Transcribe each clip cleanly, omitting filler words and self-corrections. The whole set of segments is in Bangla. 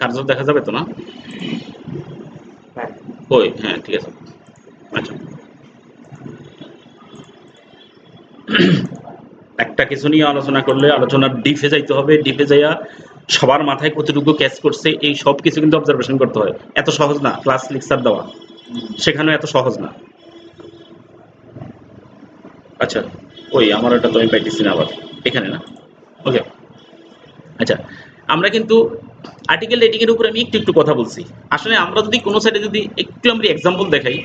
কার্সর দেখা যাবে তো না? হ্যাঁ। ওই হ্যাঁ ঠিক আছে। আচ্ছা, একটা কিছু নিয়ে আলোচনা করলে আলোচনার ডিপে যাইতে হবে, ডিপে যাইয়া সবার মাথায় কতটুকু ক্যাচ করছে এই সব কিছু কিন্তু অবজারভেশন করতে হয়। এত সহজ না ক্লাস লেকচার দেওয়া, সেখানেও এত সহজ না। আচ্ছা, ওই আমার এটা তো আমি পাইতেছি না আবার এখানে না। ওকে, আচ্ছা, আমরা কিন্তু আর্টিকেল রেটিং এর উপরে আমি একটু একটু কথা বলছি। আসলে আমরা যদি কোনো সাইডে যদি একটু আমরা এক্সাম্পল দেখাই,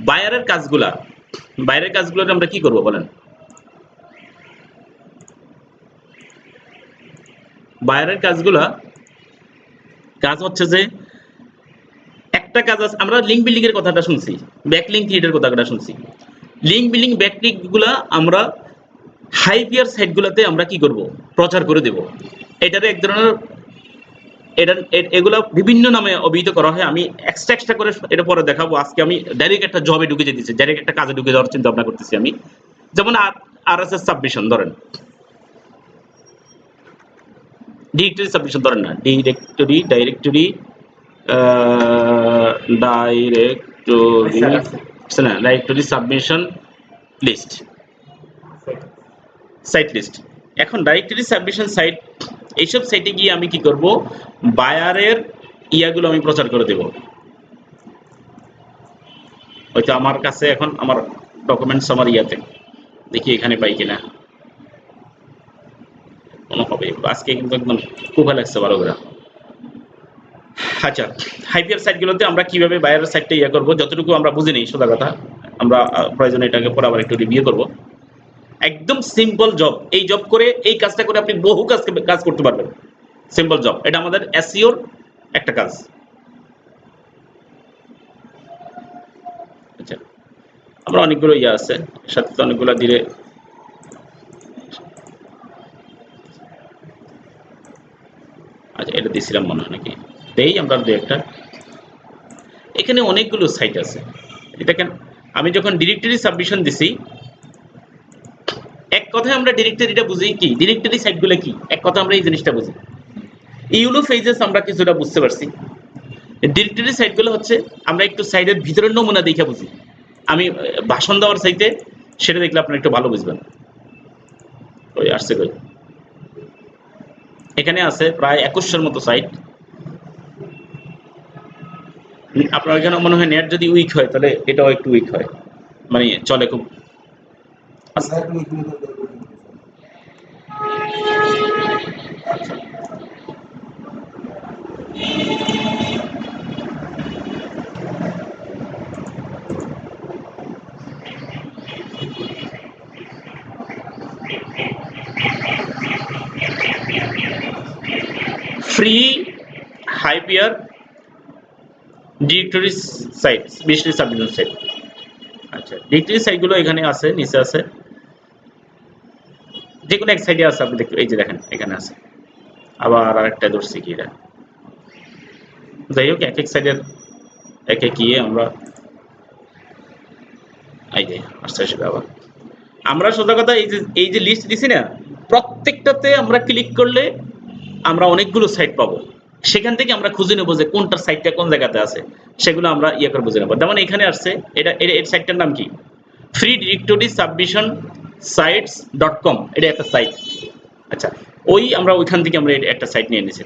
বায়ারের কাজগুলা, বাইরের কাজগুলোতে আমরা কি করব বলেন? বায়ারের কাজগুলা কাজ হচ্ছে যে একটা কাজ আছে, আমরা লিঙ্ক বিল্ডিং এর কথাটা শুনছি, ব্যাক লিঙ্ক ক্রিয়েটের কথাটা শুনছি। লিঙ্ক বিল্ডিং ব্যাক লিঙ্ক গুলা আমরা হাইপিয়ার সাইট গুলাতে আমরা কি করব? প্রচার করে দেব। এটারে এক ধরনের এগুলা বিভিন্ন নামে অভিহিত করা হয়। আমি এক্সট্রা করে এটা পরে দেখাবো। আজকে আমি ডাইরেক্ট একটা জবে ঢুকে যেতেছি, ডাইরেক্ট একটা কাজে ঢুকে যাওয়ার চিন্তা ভাবনা করতেছি আমি। যেমন RSS সাবমিশন ধরেন, ডিরেক্টরি সাবমিশন ধরেন না, directory directory submission list, site list. এখন ডাইরেক্টরি সাবমিশন সাইট, এইসব সাইটে গিয়ে আমি কি করব? বায়ারের ইয়াগুলো আমি প্রচার করে দেব। হয়তো আমার কাছে এখন আমার ডকুমেন্টস আমার ইয়াতে দেখি এখানে পাই কিনা, কোনো হবে আজকে কিন্তু একদম খুব লাগছে ভালো করে। আচ্ছা, হাইপিয়ার সাইটগুলোতে আমরা কিভাবে বায়ারের সাইটটা ইয়ে করবো, যতটুকু আমরা বুঝি নেই সোজা কথা, আমরা প্রয়োজনে এটাকে পরে আবার একটু রিভিউ করব। একদম সিম্পল জব, এই জব করে এই কাজটা করে আপনি বহু কাজ করতে পারবেন। সিম্পল জব, এটা আমাদের এসইওর একটা কাজ। আচ্ছা, আমরা অনেকগুলো ইয়ে আছে, সাথে তো অনেকগুলো দিলে। আচ্ছা, এটা দিছিলাম মনে হয় নাকি, এই আমরা দু একটা, এখানে অনেকগুলো সাইট আছে। দেখেন, আমি যখন ডিরেক্টরি সাবমিশন দিছি, এক কথায় আমরা ডিরেক্টরিটা বুঝি কি, ডিরেক্টরি সাইটগুলো কি, এক কথা আমরা এই জিনিসটা বুঝি। ইউলো ফেজেস আমরা কিছুটা বুঝতে পারছি। ডিরেক্টরি সাইটগুলো হচ্ছে আমরা একটু সাইডের ভিতরের নমুনা দেখে বুঝি। আমি ভাষণ দেওয়ার চাইতে সেটা দেখলে আপনারা একটু ভালো বুঝবেন। ওই আসছে কই, এখানে আছে প্রায় 2100-এর মতো সাইট। আপনার এখানে মনে হয় নেট যদি উইক হয় তাহলে এটাও একটু উইক হয়, মানে চলে খুব আস্তে। Free high PR directory site, directory submission site. আচ্ছা, ডিরেক্টরি সাইটগুলো এখানে আছে, নিচে আছে, যে কোনো এক সাইডে আছে। আপনি দেখতে, এই যে দেখেন এখানে আছে। আবার আরেকটা ধরছি কি এটা, যাই হোক এক এক সাইডের এক এক গিয়ে আমরা এই যে আস্তে আস্তে আবার আমরা সোজা কথা এই যে লিস্ট দিছি না, প্রত্যেকটাতে আমরা ক্লিক করলে আমরা অনেকগুলো সাইট পাবো। সেখান থেকে আমরা খুঁজে নেবো যে কোনটার সাইটটা কোন জায়গাতে আছে, সেগুলো আমরা ইয়ে করে বুঝে নেবো। যেমন এখানে আসছে, এটা এর সাইটটার নাম কি? Free directory submission sites .com, এটা একটা সাইট। আচ্ছা, আমরা ওইখান থেকে আমরা একটা সাইট নিয়ে নিয়েছি।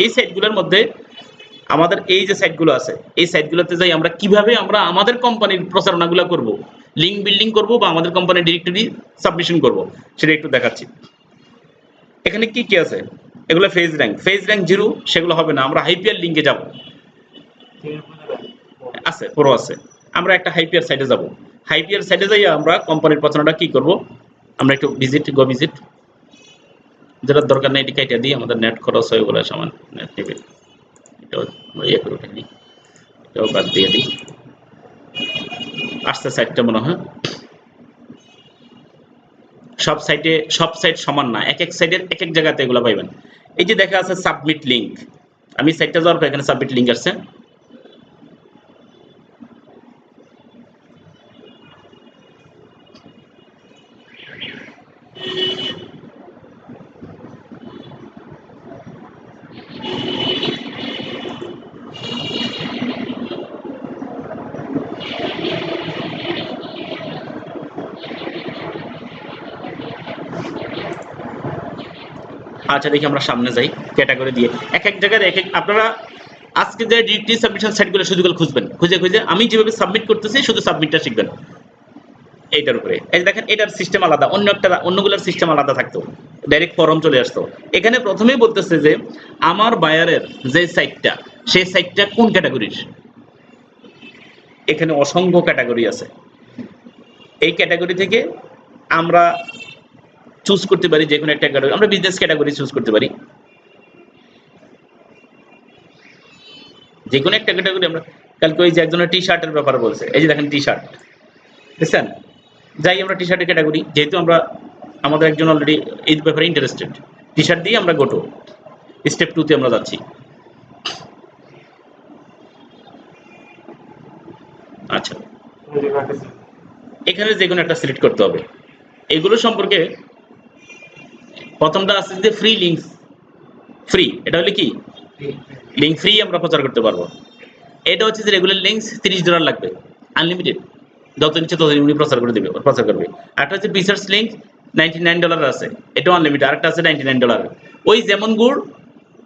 এই সাইটগুলোর মধ্যে আমাদের এই যে সাইটগুলো আছে, এই সাইটগুলোতে যাই আমরা কিভাবে আমরা আমাদের কোম্পানির প্রচারণাগুলো করব, লিঙ্ক বিল্ডিং করব বা আমাদের কোম্পানির ডিরেক্টরি সাবমিশন করব, সেটা একটু দেখাচ্ছি। এখানে কি কি আছে? এগুলো ফেজ র্যাঙ্ক 0, সেগুলো হবে না। আমরা হাইপিয়ার লিঙ্কে যাব, আছে পুরো আছে। আমরা একটা হাইপিয়ার সাইটে যাব, হাইপিয়ার সাইটে যাই আমরা কোম্পানির প্রচারণাটা কি করব, আমরা একটু ভিজিট, যেটার দরকার নেই এটি কেটে দিই, আমাদের নেট খরচ হয়ে বলে সমান নেট নেবে, এটাও আমরা ইয়ে করে উঠে নিই, এটাও বাদ দিয়ে দিই। আসছে সাইটটা মনে হয়, সব সাইট সমান না, এক এক সাইডের এক এক জায়গাতে এগুলো পাইবেন। এই যে দেখা আছে সাবমিট লিঙ্ক, আমি সাইটটা যাওয়ার পর এখানে সাবমিট লিঙ্ক আসছে। আচ্ছা দেখি আমরা সামনে যাই ক্যাটাগরি দিয়ে এক এক জায়গায় এক এক আপনারা আজকে যে ডিটি সাবমিশন সাইটগুলো শুধুগুলো খুঁজবেন খুঁজে খুঁজে আমি যেভাবে সাবমিট করতেছি শুধু সাবমিটটা শিখবেন এইটার উপরে এই দেখেন এটার সিস্টেম আলাদা অন্যগুলোর সিস্টেম আলাদা থাকতো ডাইরেক্ট ফর্ম চলে আসতো এখানে প্রথমেই বলতেছে যে আমার বায়ারের যে সাইটটা সেই সাইটটা কোন ক্যাটাগরির এখানে অসংখ্য ক্যাটাগরি আছে এই ক্যাটাগরি থেকে আমরা চুজ করতে পারি যে কোনো একটা ক্যাটাগরি আমরা বিজনেস ক্যাটাগরি চুজ করতে পারি যে কোনো একটা ক্যাটাগরি আমরা কালকে ওই যে একজনের টি শার্টের ব্যাপারে বলছে এই যে দেখেন টি শার্ট বুঝছেন যাই আমরা টি শার্টের ক্যাটাগরি যেহেতু আমরা আমাদের একজন অলরেডি এই ব্যাপারে ইন্টারেস্টেড টি শার্ট দিয়ে আমরা গোটো স্টেপ 2 তে আমরা যাচ্ছি আচ্ছা এখানে যে কোনো একটা সিলেক্ট করতে হবে এগুলো সম্পর্কে প্রথমটা আছে যে ফ্রি লিংক ফ্রি এটা হলে কি লিংক ফ্রি আমরা প্রচার করতে পারবো এটা হচ্ছে যে রেগুলার লিংকস $30 লাগবে আনলিমিটেড যত নিচে তত উনি প্রচার করবে একটা হচ্ছে রিসার্চ লিংক $99 আছে এটাও আনলিমিটেড আরেকটা আছে $99 ওই যেমন গুড়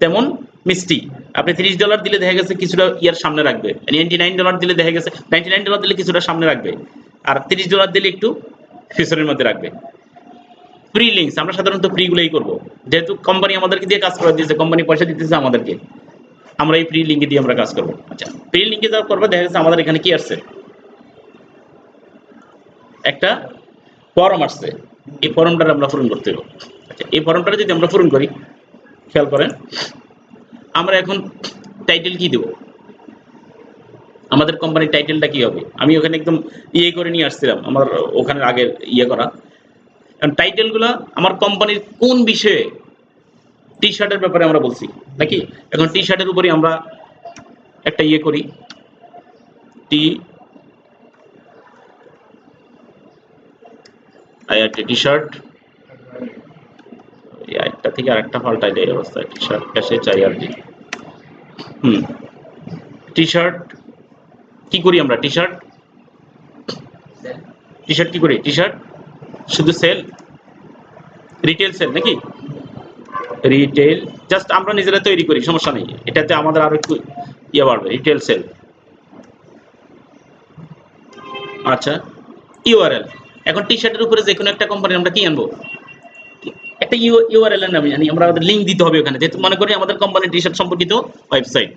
তেমন মিষ্টি আপনি $30 দিলে দেখা গেছে কিছুটা ইয়ার সামনে রাখবে $99 দিলে দেখা গেছে $99 দিলে কিছুটা সামনে রাখবে আর $30 দিলে একটু ফিচারের মধ্যে রাখবে ফ্রি লিংকস আমরা সাধারণত ফ্রি গুলোই করবো যেহেতু কোম্পানি আমাদেরকে দিয়ে কাজ করে দিয়েছে কোম্পানি পয়সা দিতেছে আমাদেরকে আমরা এই ফ্রি লিঙ্কে দিয়ে আমরা কাজ করবো আচ্ছা ফ্রি লিঙ্কে যা করবো দেখা যাচ্ছে আমাদের এখানে কি আসছে একটা ফর্ম আসছে এই ফর্মটা আমরা পূরণ করতে হবে আচ্ছা এই ফর্মটা যদি আমরা পূরণ করি খেয়াল করেন আমরা এখন টাইটেল কি দেব আমাদের কোম্পানির টাইটেলটা কি হবে আমি ওখানে একদম ইয়ে করে নিয়ে আসছিলাম আমার ওখানে আগের ইয়ে করা টাইটেলগুলো আমার কোম্পানির কোন বিষয়ে টি শার্টের ব্যাপারে আমরা বলছি নাকি এখন টি শার্টের উপরে আমরা একটা ইয়ে করি টি আইআরটি টি শার্ট একটা থেকে আরেকটা পাল্টাই দেয় অবস্থায় টি শার্ট ক্যাশে আইআরটি টি শার্ট কি করি আমরা টি শার্ট কি করি টি শার্ট শুধু সেল রিটেল সেল নাকি রিটেল জাস্ট আমরা নিজেরা তৈরি করি সমস্যা নেই এটাতে আমাদের আরো একটু ইয়ে বাড়বে রিটেল সেল আচ্ছা ইউআরএল এখন টি শার্টের উপরে যে কোনো একটা কোম্পানি আমরা কি আনবো একটা ইউআরএল এর নাম জানি আমরা আমাদের লিংক দিতে হবে ওখানে যেহেতু মনে করি আমাদের কোম্পানির টি শার্ট সম্পর্কিত ওয়েবসাইট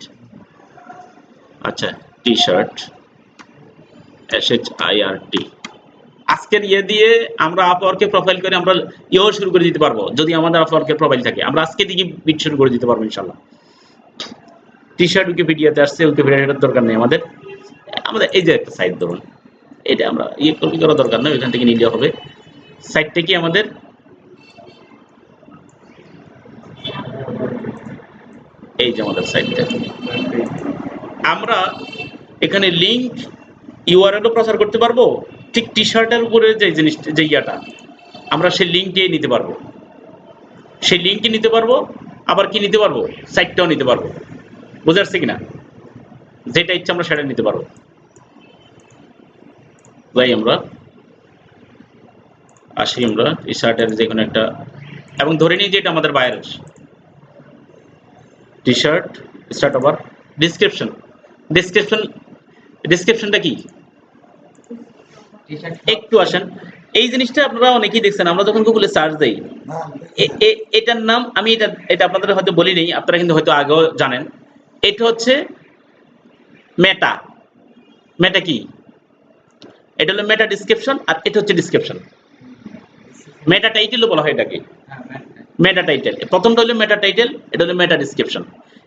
আচ্ছা টি শার্ট SHIRT আজকের ইয়ে দিয়ে আমরা আপওয়ার্কে প্রোফাইল করে আমরা ইয়েও শুরু করে দিতে পারবো যদি আমাদের আপওয়ার্কের প্রোফাইল থাকে আমরা আজকে থেকে বিট শুরু করে দিতে পারবো ইনশাআল্লাহ টি শার্ট উইকিপিডিয়াতে আসছে উইকিপিডিয়ার দরকার নেই আমাদের এই যে একটা সাইট ধরুন এটা আমরা ইয়ে কপি করার দরকার নেই ওইখান থেকে নিলে হবে সাইটটা কি আমাদের এই যে আমাদের সাইটটা আমরা এখানে লিংক ইউআরএলও প্রচার করতে পারবো ঠিক টি শার্টের উপরে যে জিনিসটা যে ইয়াটা আমরা সেই লিঙ্কটি নিতে পারবো সেই লিঙ্কটি নিতে পারবো আবার কি নিতে পারবো সাইটটাও নিতে পারবো বুঝতে পারছি কিনা যেটা ইচ্ছা আমরা সেটা নিতে পারবো তাই আমরা আসি আমরা টি শার্টের যে কোনো একটা এবং ধরে নিই যে এটা আমাদের বাইরের টি শার্ট স্টার্ট ওভার ডেসক্রিপশনটা কি একটু আসেন এই জিনিসটা আপনারা অনেকেই দেখছেন আমরা যখন গুগলে সার্চ দেই এটার নাম আমি এটা আপনাদের হয়তো বলি নেই আপনারা কিন্তু হয়তো আগেও জানেন এটা হচ্ছে মেটা কি এটা হলো মেটা ডেসক্রিপশন আর এটা হচ্ছে ডেসক্রিপশন মেটা টাইটেলও বলা হয় এটাকে মেটা টাইটেল প্রথমটা হলো মেটা টাইটেল এটা হলো মেটা ডেসক্রিপশন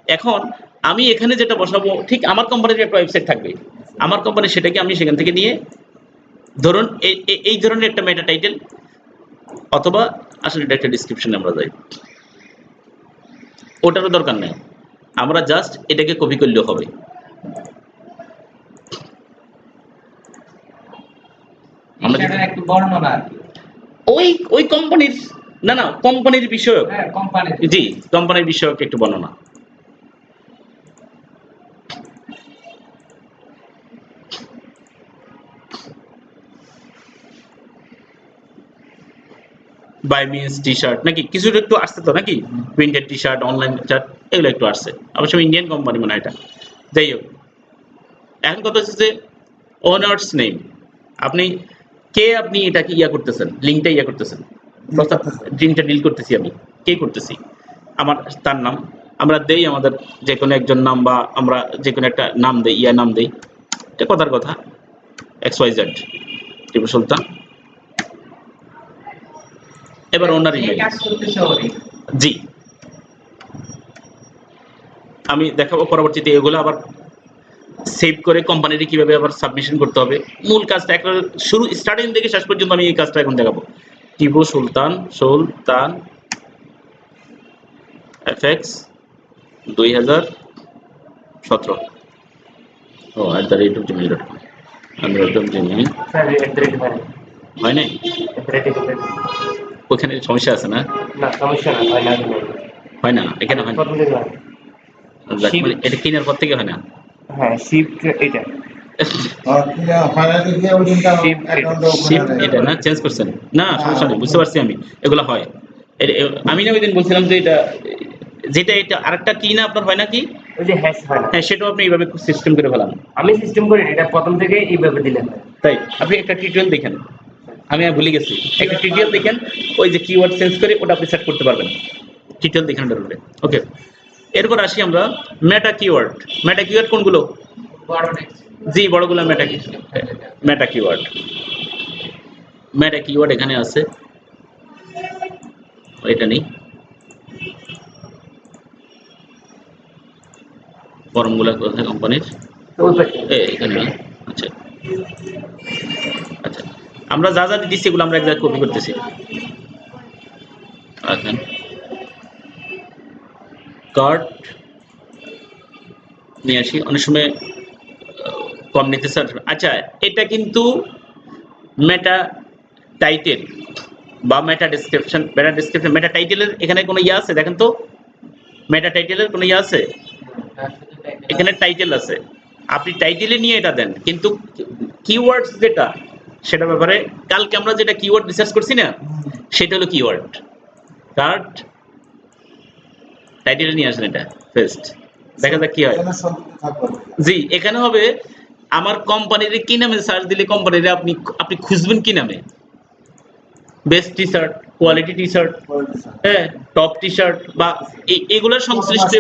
এখন আমি এখানে যেটা বসাবো ঠিক আমার কোম্পানির একটা ওয়েবসাইট থাকবে আমার কোম্পানি সেটাকে আমি সেখান থেকে নিয়ে ধরুন এই ধরনের একটা মেটা টাইটেল অথবা আসলে এটা একটা ডেসক্রিপশন আমরা যাই ওটারও দরকার নেই আমরা জাস্ট এটাকে কপি করলেও হবে একটু বর্ণনা ওই কোম্পানির না কোম্পানির বিষয়ক জি কোম্পানির বিষয়ক একটু বর্ণনা বাই মিন্স টি শার্ট নাকি কিছু একটু আসছে তো নাকি, printed T shirt, online shirt, এগুলো একটু আসছে, অবশ্য ইন্ডিয়ান কোম্পানি মনে হয় এটা। যাই হোক, এখন কথা হচ্ছে যে ওনার্স নেম, আপনি কে, আপনি এটাকে ইয়া করতেছেন, লিঙ্কটা ইয়া করতেছেন, লিঙ্কটা ডিল করতেছি আমি, কে করতেছি, আমার তার নাম আমরা দেই, আমাদের যে কোনো একজন নাম, বা আমরা যে কোনো একটা নাম দেই, ইয়া নাম দেই, এটা কথার কথা, XYZ টিপু সুলতান। এবার ওনার যে ইমেল, কাজ করতেছে ওরই। জি আমি দেখাবো পরবর্তীতে এগুলো আবার সেভ করে কোম্পানির কিভাবে আবার সাবমিশন করতে হবে, মূল কাজটা একটা শুরু স্টার্টিং থেকে শেষ পর্যন্ত আমি এই কাজটা এখন দেখাবো। টিপু সুলতান, সুলতান FX 2017, ও @gmail.com, আমি একদম জিমেইল স্যার এড্রেস মানে হয় নাই, ওখানে সমস্যা আছে না, না সমস্যা না, হয় না হয় না এখানে হয় না, প্রথম থেকে হয়। যাক, মানে এটা কেনার পর থেকে হয় না। হ্যাঁ শিফট এটা শিফট এটা না চেঞ্জ করছেন, না সমস্যা নেই, বুঝতে পারছি আমি, এগুলো হয়। আমি না ওই দিন বলছিলাম যে এটা যেটা এটা আরেকটা কি না আপনার হয় না কি, ওই যে হ্যাশ হয় না, হ্যাঁ সেটাও আপনি এইভাবে সিস্টেম করে ফেলান, আমি সিস্টেম করি না, এটা প্রথম থেকে এইভাবে দিলেন। তাই আপনি একটা টিউটোরিয়াল দেখেন, আমি আর ভুলে গেছি, একটা টিউটোরিয়াল দেখেন, ওই যে কিওয়ার্ড চেঞ্জ করে ওটা আপনি সেট করতে পারবেন, টিউটোরিয়াল দেখেন ওটার উপরে। ওকে, এরপর আসি আমরা মেটা কিওয়ার্ড। মেটা কিওয়ার্ড কোনগুলো, বড় টেক্সট। জি বড়গুলো মেটা মেটা কিওয়ার্ড, মেটা কিওয়ার্ড এখানে আছে, এটা নেই, ফর্মগুলা কোথায় কোম্পানির, ওই পাশে এখানে না, আচ্ছা আচ্ছা, আমরা যা যা দিচ্ছি এগুলো আমরা এক জায়গায় কপি করতেছি, এখন কার্ড নিয়ে আসি, অনেক সময় কম নিতে স্যার। আচ্ছা, এটা কিন্তু মেটা টাইটেল বা মেটা ডেসক্রিপশন, মেটা টাইটেলের এখানে কোনো ইয়ে আছে দেখেন তো, মেটা টাইটেলের কোনো ইয়ে আছে, এখানে টাইটেল আছে, আপনি টাইটেলে নিয়ে এটা দেন, কিন্তু কিওয়ার্ডস যেটা, সেটা ব্যাপারে কালকে আমরা যেটা কিওয়ার্ড রিসার্চ করছি না, সেটা হলো কিওয়ার্ড কার্ড, টাইটেলে নিয়ে আসেন এটা ফার্স্ট, দেখা যাক কি হয়। জি এখানে হবে আমার কোম্পানির কি নামে সার্চ দিলে কোম্পানির আপনি আপনি খুঁজবেন কি নামে, best T shirt, quality T shirt, হ্যাঁ টপ টি শার্ট, বা এগুলোর সংশ্লিষ্ট,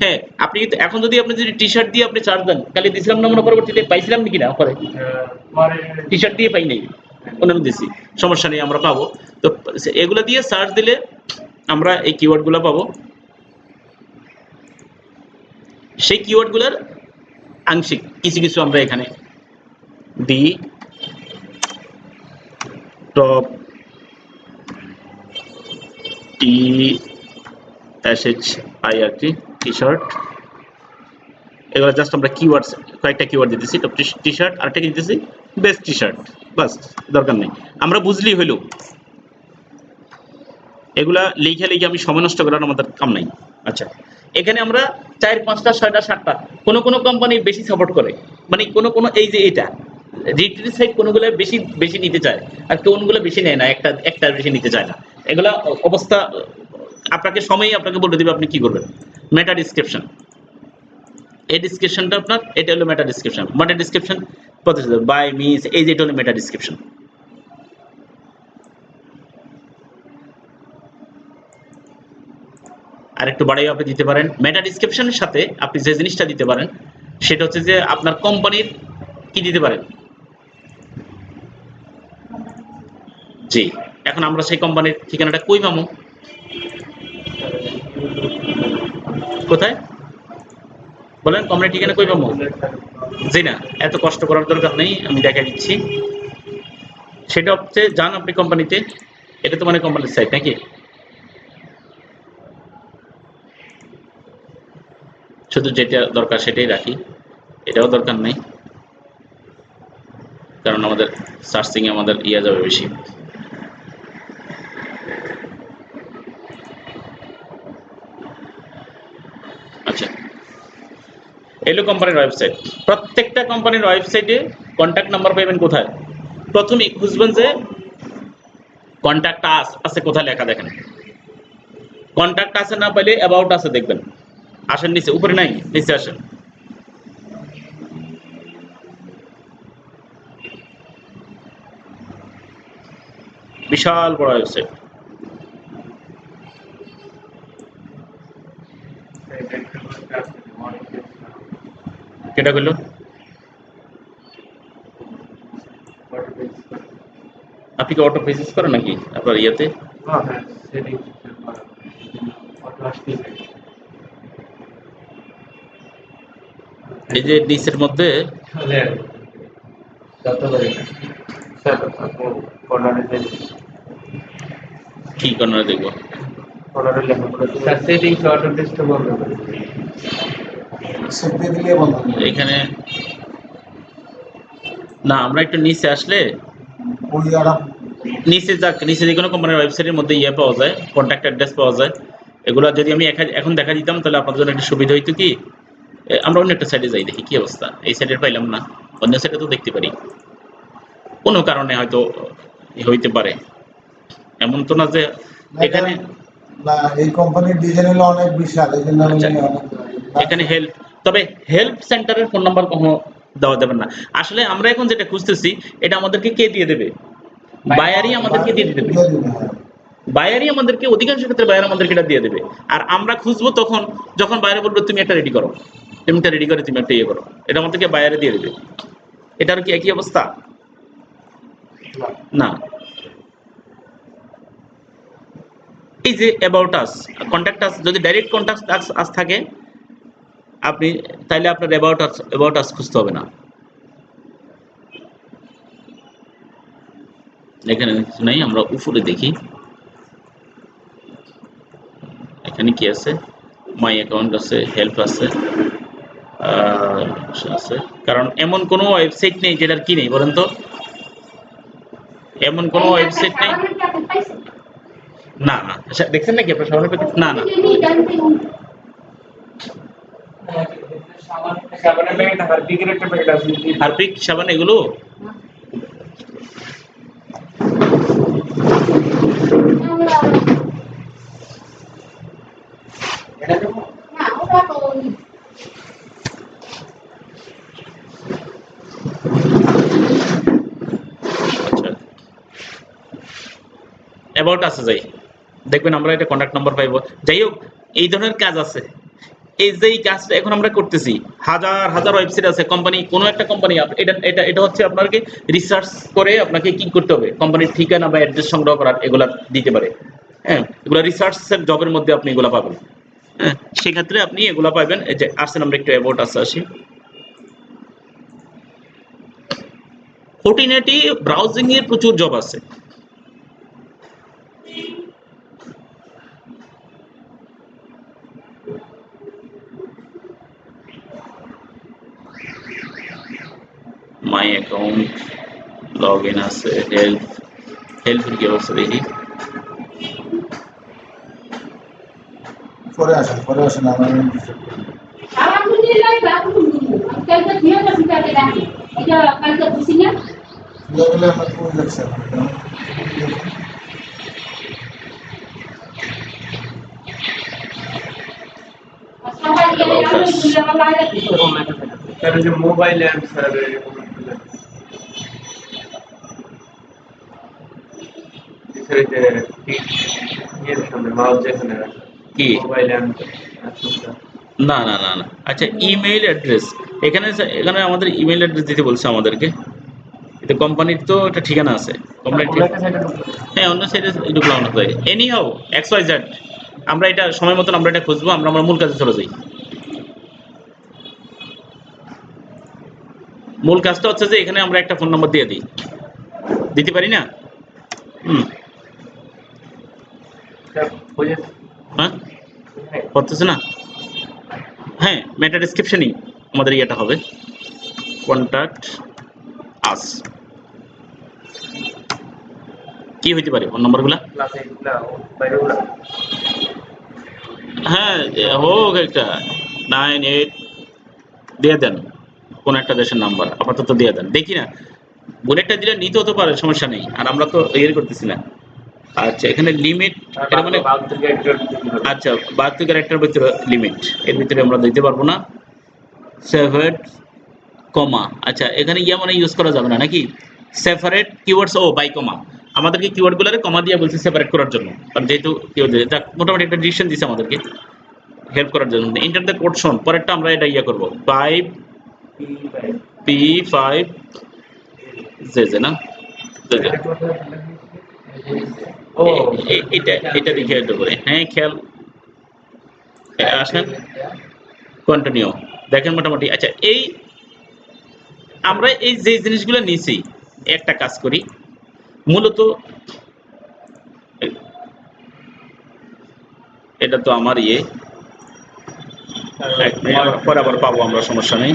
হ্যাঁ আপনি কিন্তু এখন যদি আপনি যদি টি শার্ট দিয়ে আপনি চার্জ দেন, কালি দিছিলাম না মনে, পরবর্তীতে পাইছিলাম নাকি না পরে, টি শার্ট দিয়ে পাই নাই, অন্যান্য দিছি, সমস্যা নেই আমরা পাবো। তো এগুলো দিয়ে সার্চ দিলে আমরা এই কিওয়ার্ডগুলো পাবো, সেই কিওয়ার্ডগুলোর আংশিক কিছু কিছু আমরা এখানে দিই, টপ TSHIRT টি শার্ট, এগুলো জাস্ট আমরা কিওয়ার্ডস কয়েকটা কিওয়ার্ড দিতেছি, টপ টি শার্ট, আরেকটা কি দিতেছি বেস্ট টি শার্ট, বাস দরকার নেই, আমরা বুঝলেই হইল, এগুলা লিখে লিখে আমি সময় নষ্ট করার আমাদের কাম নাই। আচ্ছা, এখানে আমরা 4, 5টা 6টা 7টা, কোন কোন কোম্পানি বেশি সাপোর্ট করে, মানে কোন কোন এই যে এটা রিট্রিট সাইট কোনগুলো বেশি বেশি নিতে চায় আর কোনগুলো বেশি নেয় না, একটা বেশি নিতে চায় না, এগুলা অবস্থা আপনাকে সময়ই আপনাকে বলে দিবে আপনি কি করবেন। মেটা ডিসক্রিপশন, এই ডিসক্রিপশনটা আপনার, এটা হলো meta description, meta description by miss, এই যে এটা হলো মেটা ডিসক্রিপশন। আর একটু বাড়াইও আপনি দিতে পারেন, মেটা ডিসক্রিপশনের সাথে আপনি যে জিনিসটা দিতে পারেন সেটা হচ্ছে যে আপনার কোম্পানির কি দিতে পারেন, জি এখন আমরা সেই কোম্পানির ঠিকানাটা কই পাবো, কোথায় বলেন, কোম্পানির ঠিকানা কই পাবো, জি না এত কষ্ট করার দরকার নেই, আমি দেখা দিচ্ছি, সেটা হচ্ছে যান আপনি কোম্পানিতে, এটা তো মানে কোম্পানির সাইট নাকি, শুধু যেটা দরকার সেটাই রাখি, এটাও দরকার নেই কারণ আমাদের সার্চিং এ আমাদের ইয়া যাবে বেশি। আচ্ছা, এলো কোম্পানির ওয়েবসাইট, প্রত্যেকটা কোম্পানির ওয়েবসাইটে কন্ট্যাক্ট নাম্বার পাবেন কোথায়, প্রথমেই খুঁজবেন যে কন্ট্যাক্ট আস আছে কোথায় লেখা দেখেন, কন্ট্যাক্ট আছে না পাইলে অ্যাবাউট আছে দেখবেন। আসেন নিচে, উপরে নাই, নিচে আসেন। বিশাল বড় ওয়েবসাইট। কেটা কইলো? আপনি কি অটো পেসিস করেন নাকি আপনার ইয়েতে? এই যে নিচের মধ্যে স্যার আপনি কর্নারে যে কি কর্নারে দেখবো? কর্নারে লেখাগুলো স্যার সেটিংস অটো টেস্ট বন্ধ করে সেফটি দিলে বন্ধ হবে। এখানে না, আমরা একটু নিচে আসলে ওই আর নিচে যাক, নিচে যে কোনো কোম্পানির ওয়েবসাইটের মধ্যে ইয়ে পাওয়া যায়, কন্ট্যাক্ট অ্যাড্রেস পাওয়া যায়। এগুলো যদি আমি এখন দেখা দিতাম তাহলে আপনাদের জন্য একটা সুবিধা হইতো কি, আমরা অন্য একটা সাইডে যাই, দেখি কি অবস্থা। এই সাইডে পাইলাম না, অন্য সাইডে তো দেখতে পারি। কোনো কারণে হয়তো হইতে পারে, এমন তো না যে এখানে না, এই কোম্পানির ডিজাইন হলো অনেক বিশাল, এই জন্য আচ্ছা, অনেক এখানে হেল্প, তবে হেল্প সেন্টারের ফোন নাম্বার কখনো দেওয়া যাবে না। আসলে আমরা এখন যেটা খুঁজতেছি এটা আমাদেরকে কে দিয়ে দেবে? বায়ারই আমাদেরকে দিয়ে দেবে। বায়ারই আমাদেরকে, অধিকাংশ ক্ষেত্রে বায়ার আমাদেরকে এটা দিয়ে দেবে। আর আমরা খুঁজবো তখন যখন বায়ারে বলবো তুমি একটা রেডি করো, তুমি একটা রেডি করে তুমি একটা ইয়ে করো, এটা আমাদেরকে বায়ারে দিয়ে দেবে। এটার কি একই অবস্থা? না। এই যে অ্যাবাউট আস, কন্ট্যাক্ট আস, যদি ডাইরেক্ট কন্ট্যাক্ট আস থাকে আপনি, তাইলে আপনার অ্যাবাউট আস খুঁজতে হবে না। এখানে কিছু নাই, আমরা উপরে দেখি এখানে কি আছে। মাই অ্যাকাউন্ট আছে, হেল্প আছে, আছে। কারণ এমন কোনো ওয়েবসাইট নেই যেটার কি নেই বলেন তো, এমন কোনো ওয়েবসাইট নেই। না না, দেখছেন নাকি আপনার সামনে? না না, সাবানের প্যাকেট, হারপিকের একটা প্যাকেট আছে। হারপিক সাবান এগুলো এটা দেবো? আচ্ছা, অ্যাবাউট আছে যাই দেখবেন, আমরা এটা কন্ট্যাক্ট নাম্বার পাইবো। যাই হোক, এই ধরনের কাজ আছে। এই যে এই কাজটা এখন আমরা করতেছি, হাজার হাজার ওয়েবসাইট আছে, কোম্পানি, কোনো একটা কোম্পানি, এটা এটা এটা হচ্ছে আপনাকে রিসার্চ করে আপনাকে কি করতে হবে, কোম্পানির ঠিকানা বা অ্যাড্রেস সংগ্রহ করার, এগুলা দিতে পারে। হ্যাঁ, এগুলো রিসার্চের জবের মধ্যে আপনি এগুলা পাবেন। হ্যাঁ, সেক্ষেত্রে আপনি এগুলা পাবেন। এই যে আসছেন, আমরা একটু অ্যাবাউট আছে আসি। ফর্টিনেটি ব্রাউজিং এর প্রচুর জব আছে। মাই অ্যাকাউন্ট, লগ ইন আছে, হেল্পের কি অবস্থা দেখি। পরে আসেন আমরা লাগলে আমরা কোন যাচ্ছে স্যার ওই যে মোবাইল অ্যাপ স্যার এরকম একটা লাগে। স্যার এই যে ইয়ের সামনে মাউস যেখানে রাখা কি? মোবাইল অ্যাপ আছে স্যার। না না না না, আচ্ছা, ইমেইল অ্যাড্রেস, এখানে এখানে আমাদের ইমেইল অ্যাড্রেস দিতে বলছে আমাদেরকে। এটা কোম্পানির তো একটা ঠিকানা আছে, কোম্পানির অন্য একটা সাইডে ঢুকতে হবে। হ্যাঁ, অন্য সাইডে ঢুকলাম না। এনি হাউ XYZ, আমরা এটা সময় মতন আমরা এটা খুঁজবো, আমরা আমার মূল কাজে চলে যাই। মূল কাজটা হচ্ছে যে এখানে আমরা একটা ফোন নাম্বার দিয়ে দিই, দিতে পারি না? স্যার ওই যে হ্যাঁ, করতেছে না? হ্যাঁ, মেটা ডেসক্রিপশনই আমাদের ইয়েটা হবে, কন্ট্যাক্ট আস। কি হইতে পারে ফোন নাম্বারগুলা? ক্লাস এইগুলা বাইরেগুলা হ্যাঁ, হোক একটা 98 দিয়ে দেন, কোন একটা দেশের নাম্বার আপাতত দিয়ে দেন, দেখি না, বুলেটটা দিলে নিতে হতে পারে, সমস্যা নেই। আর আমরা তো ইয়ে করতেছি না, আচ্ছা এখানে লিমিট এটা মানে 72 ক্যারেক্টার। আচ্ছা 72 ক্যারেক্টার ভিতরে লিমিট, এর ভিতরে আমরা দিতে পারবো না। সেপারেট কমা, আচ্ছা এখানে ইয়া মানে ইউজ করা যাবে না নাকি? সেপারেট কিওয়ার্ডস ও বাই কমা, আমাদেরকে কিওয়ার্ডগুলোরে কমা দিয়ে বলছে সেপারেট করার জন্য, কারণ যেহেতু কিওয়ার্ড যাক মোটামুটি একটা ডিসিশন দিছে আমাদেরকে হেল্প করার জন্য। এন্টার দ্য কোড শোন, পরেরটা আমরা এটা ইয়া করব 5 P5 জে না জে। ও এটা এটা দেখে এটা করে হ্যাঁ খেয়াল আসেন কন্টিনিউ দেখেন মোটামুটি। আচ্ছা এই আমরা এই যে জিনিসগুলো নিয়েছি একটা কাজ করি মূলত, এটা তো আমার পরে আবার পাবো আমরা, সমস্যা নেই।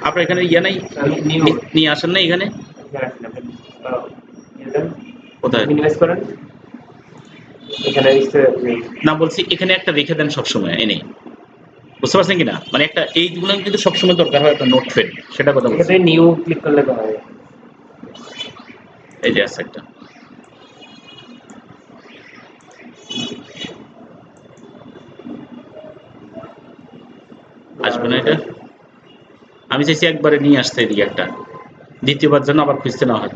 আপনার এখানে ইয়ে নেই, নিয়ে আসেন না এখানে কোথায় মিনিমাইজ করেন এখানে না বলছি এখানে একটা রেখে দেন সবসময় এনে, বুঝতে পারছেন কিনা? মানে একটা এইগুলো কিন্তু সবসময় দরকার হয় একটা নোট ফেড, সেটা কথা বলছি। এখানে নিউ ক্লিক করলে তো হয়। এই যে আছে একটা, আসবে না এটা? আমি চাইছি একবারে নিয়ে আসতে এদিকে একটা, দ্বিতীয়বার যেন আবার খুঁজতে না হয়।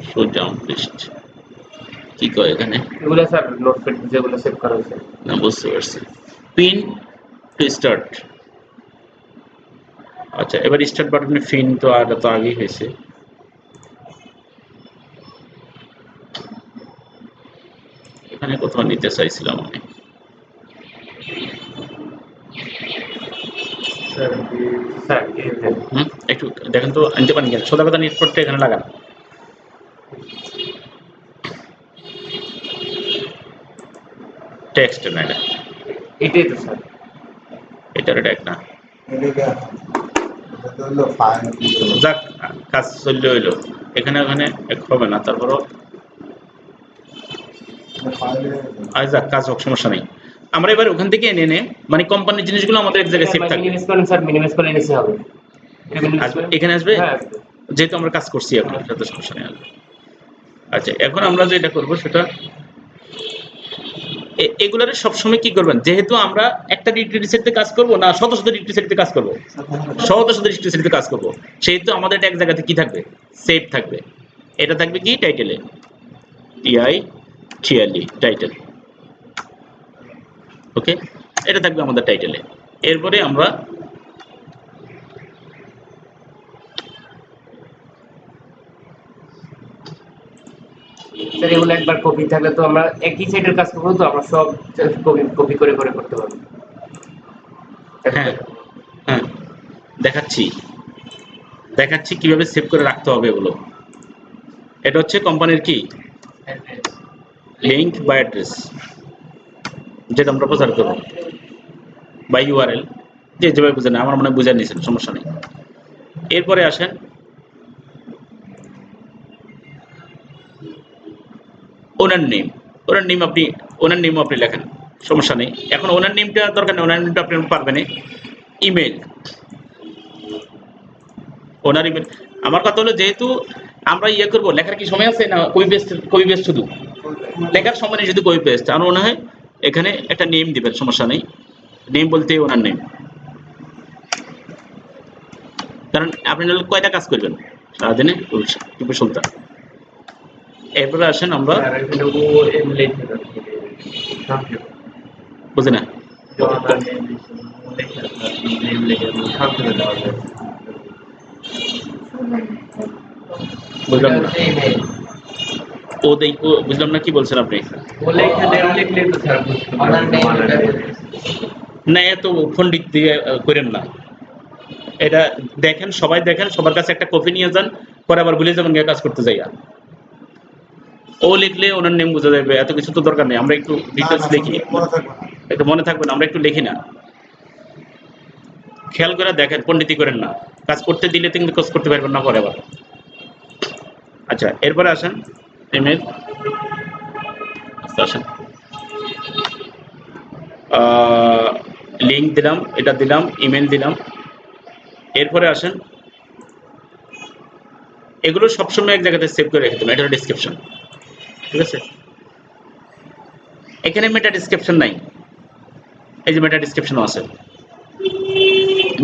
শো ডাউন লিস্ট কি কয় এখানে? এগুলো স্যার নোটপ্যাড যেগুলো সেভ করা হয়েছে। না বুঝতে পারছি। পিন টু স্টার্ট, আচ্ছা এবার স্টার্ট বাটনে পিন তো আর তো আগেই হয়েছে। এখানে কোথাও নিতে চাইছিলাম আমি, স্যার একটু দেখেন তো আনতে পারেন কিনা, সোজা কথা নেটওয়ার্কটা এখানে লাগান। টেক্সট না এটা, এটাই তো স্যার। এটার ট্যাগ না। এটা হলো ফাইল যাক কাজ চললে হইলো, এখানে ওখানে এক হবে না, তারপরও ফাইলে আজ যাক কাজ হোক, সমস্যা নেই। আমরা এবার ওখান থেকে এনে এনে মানে কোম্পানির জিনিসগুলো আমাদের এক জায়গায় সেভ থাকবে। মিনিমাইজ করেন স্যার, মিনিমাইজ করে নিতে হবে। এখানে আসবে হ্যাঁ যেহেতু আমরা কাজ করছি এখন, সেটা সমস্যা নেই। আচ্ছা এখন আমরা যেটা করবো সেটা এগুলার সবসময় কি করবেন, যেহেতু আমরা একটা ডিরেক্টরি সেটে কাজ করবো না শত শত ডিরেক্টরি সেটে কাজ করবো, শত শত ডিরেক্টরি সেটে কাজ করবো, সেহেতু আমাদের এক জায়গাতে কি থাকবে, সেভ থাকবে। এটা থাকবে কি টাইটেলে, TITLE টাইটেল, ওকে এটা থাকবে আমাদের টাইটেলে। এরপরে আমরা স্যার এগুলো একবার কপি থাকলে তো আমরা একই সাইডের কাজ করবো, তো আমরা সব কপি কপি করে করে করতে পারবো। হ্যাঁ হ্যাঁ দেখাচ্ছি দেখাচ্ছি কিভাবে সেভ করে রাখতে হবে এগুলো। এটা হচ্ছে কোম্পানির কি লিঙ্ক বা অ্যাড্রেস, যেটা আমরা প্রচার করবো বা URL, যে যেভাবে বুঝেন, আমার মনে হয় বুঝে নিয়েছেন, সমস্যা নেই। এরপরে আসেন ওনার নেম, ওনার নেম আপনি লেখেন, সমস্যা নেই। এখন ওনার নেমটা দরকার নেই, ওনার নেমটা আপনি পারবেন। ইমেল, ওনার ইমেল। আমার কথা হলো যেহেতু আমরা ইয়ে করবো, লেখার কি সময় আছে না কপি পেস্ট শুধু লেখার সময় নেই, শুধু কপি পেস্ট। আমার মনে হয় এখানে একটা নেম দিবেন, সমস্যা নেই। নেম বলতে ওনার নেম, কারণ আপনি নাহলে কয়টা কাজ করবেন সারাদিনে, টিপু সুলতান। এরপরে আসেন আমরা বুঝি না, বুঝলাম না ও দেখো, বুঝলাম না কি বলছেন আপনি। না এত পণ্ডিত দিয়ে করেন না, এটা দেখেন, সবাই দেখেন, সবার কাছে একটা কপি নিয়ে যান, পরে আবার ভুলে যাবেন গিয়ে কাজ করতে যাইয়া। ও লিখলে ওনার নেম বোঝা যাবে, এত কিছু তো দরকার নেই। আমরা একটু ডিটেলস লিখি, একটু মনে থাকবে না, আমরা একটু লিখি না, খেয়াল করে দেখেন, পণ্ডিতি করেন না। কাজ করতে দিলে কিন্তু কাজ করতে পারবেন না পরে আবার। আচ্ছা এরপরে আসেন ইমেল, আসেন লিঙ্ক দিলাম, এটা দিলাম, ইমেল দিলাম। এরপরে আসেন, এগুলো সবসময় এক জায়গাতে সেভ করে রেখে দেবেন। এটা হলো ডিসক্রিপশন, ঠিক আছে? এখানে মেটা ডিসক্রিপশন নাই, এই যে মেটা ডিসক্রিপশনও আছে।